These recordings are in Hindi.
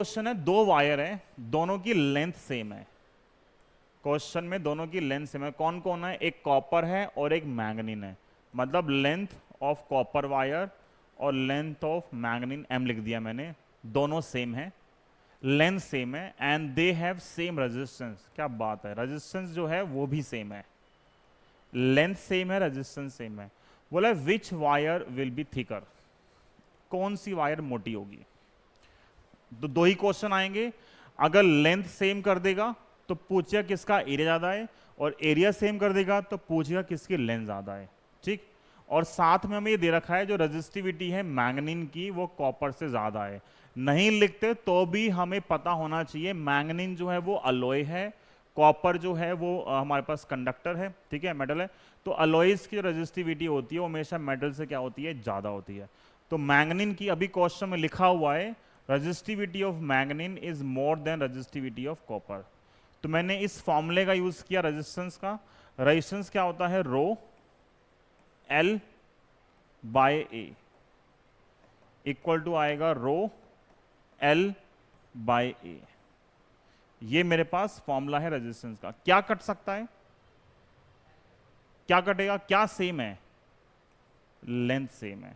क्वेश्चन है, दो वायर है, दोनों की लेंथ सेम है। क्वेश्चन में दोनों की लेंथ सेम है। कौन कौन है? एक कॉपर है और एक मैंगनीन है। मतलब लेंथ ऑफ कॉपर वायर और लेंथ ऑफ मैंगनीन एम लिख दिया मैंने, दोनों सेम है, लेंथ सेम है, and they have same resistance. क्या बात है, रेजिस्टेंस जो है वो भी सेम है, लेंथ सेम है, रेजिस्टेंस सेम है। बोला विच वायर विल बी थिकर, कौन सी वायर मोटी होगी। तो दो ही क्वेश्चन आएंगे। अगर लेंथ सेम कर देगा तो पूछेगा किसका एरिया ज्यादा है, और एरिया सेम कर देगा तो पूछेगा किसकी लेंथ ज्यादा है। ठीक, और साथ में हमें ये दे रखा है जो रेजिस्टिविटी है मैंगनीन की वो कॉपर से ज्यादा है। नहीं लिखते तो भी हमें पता होना चाहिए, मैंगनीन जो है वो अलॉय है, कॉपर जो है वो हमारे पास कंडक्टर है, ठीक है, मेटल है। तो अलॉयज की जो रेजिस्टिविटी होती है वो हमेशा मेटल से क्या होती है, ज्यादा होती है। तो मैंगनीन की अभी क्वेश्चन में लिखा हुआ है resistivity of manganin is more than resistivity of copper. तो मैंने इस फॉर्मूले का यूज किया रेजिस्टेंस का। रेजिस्टेंस क्या होता है, rho L by A equal to आएगा रो एल बाय ए। ये मेरे पास फॉर्मूला है रेजिस्टेंस का। क्या कट सकता है, क्या कटेगा, क्या सेम है, लेंथ सेम है।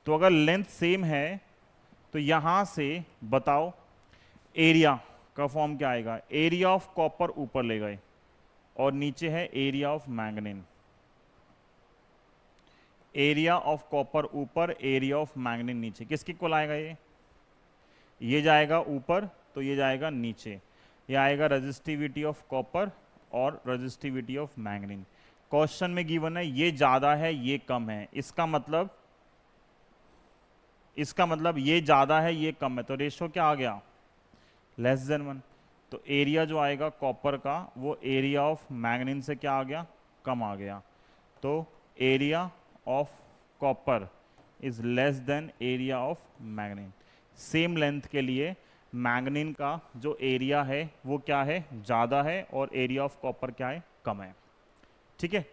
तो अगर लेंथ सेम है तो यहां से बताओ एरिया का फॉर्म क्या आएगा, एरिया ऑफ कॉपर ऊपर ले गए और नीचे है area of manganin. Area of copper ऊपर, एरिया ऑफ मैंगनीन नीचे, किसके इक्वल आएगा ये जाएगा ऊपर तो ये जाएगा नीचे। ये आएगा रेजिस्टिविटी ऑफ कॉपर और रेजिस्टिविटी ऑफ मैंगनीन। क्वेश्चन में गिवन है ये ज्यादा है ये कम है, इसका मतलब ये ज्यादा है ये कम है, तो रेशो क्या आ गया, लेस देन 1। तो एरिया जो आएगा कॉपर का वो एरिया ऑफ मैंगनीन से क्या आ गया, कम आ गया। तो area of copper is less than area of manganin. Same length के लिए मैंगनीन का जो एरिया है वो क्या है, ज़्यादा है, और एरिया ऑफ कॉपर क्या है, कम है। ठीक है।